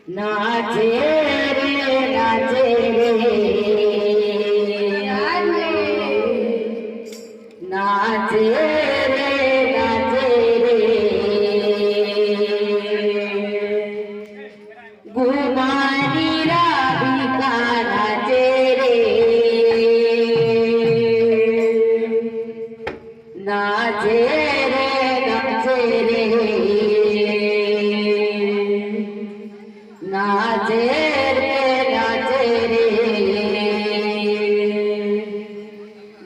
नाचे रे नाचे रे नाचे रे नाचे रे गुमानी राधिका नाचे रे नाचे रे नाचे रे नाचे रे नाचे रे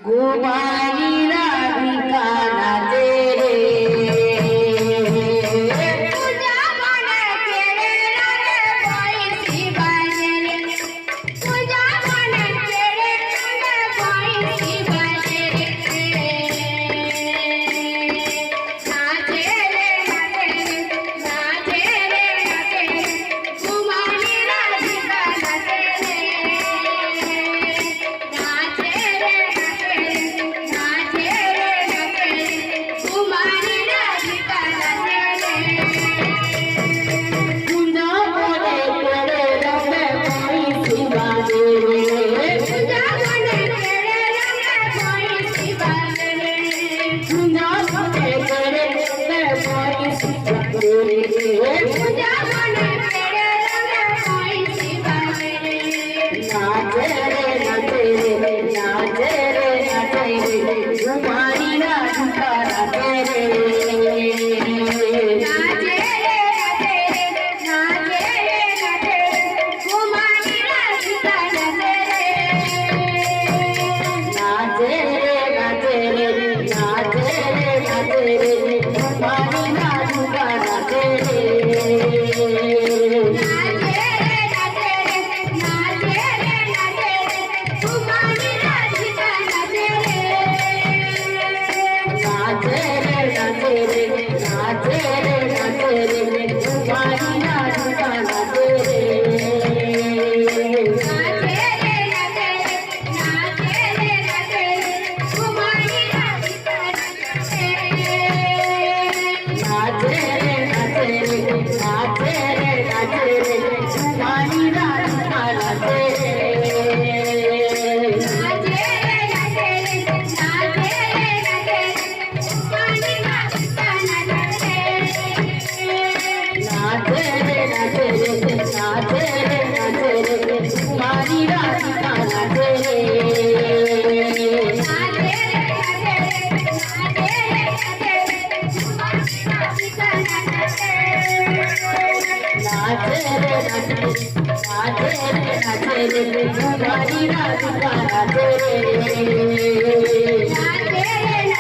गुमानी राधिका नाचे रे पूजा मन केरे रे कोई सी बाजे रे पूजा मन केरे रे कोई सी बाजे रे नाचे रे नाचे रे नाचे रे नाचे रे गुमानी राधिका नाचे रे नाचे रे नाचे रे नाचे रे नाचे रे गुमानी राधिका नाचे रे पूजा मोरे करे रमे कोई सी बाजे रे पूजा मन केरे रे कोई सी बाजे रे पूजा मोरे करे रमे कोई सी बाजे रे पूजा मन केरे रे कोई सी बाजे रे नाचे रे नाचे रे नाचे रे नाचे रे गुमानी राधिका नाचे रे नाचे रे नाचे रे नाचे रे नाचे रे गुमानी राधिका नाचे रे नाचे रे नाचे रे नाचे रे नाचे रे गुमानी राधिका नाचे रे नाचे रे नाचे रे नाचे रे नाचे रे गुमानी राधिका नाचे रे नाचे रे नाचे रे नाचे रे नाचे रे गुमानी राधिका नाचे रे नाचे रे नाचे रे नाचे रे नाचे रे गुमानी राधिका नाचे रे नाचे रे नाचे रे नाचे रे नाचे रे गुमानी राधिका नाचे रे नाचे रे नाचे रे नाचे रे नाचे रे गुमानी राधिका नाचे रे नाचे रे नाचे रे नाचे रे नाचे रे गुमानी राधिका नाचे रे नाचे रे नाचे रे नाचे रे नाचे रे गुमानी राधिका नाचे रे नाचे रे नाचे रे नाचे रे गुमानी राधिका नाचे रे नाचे रे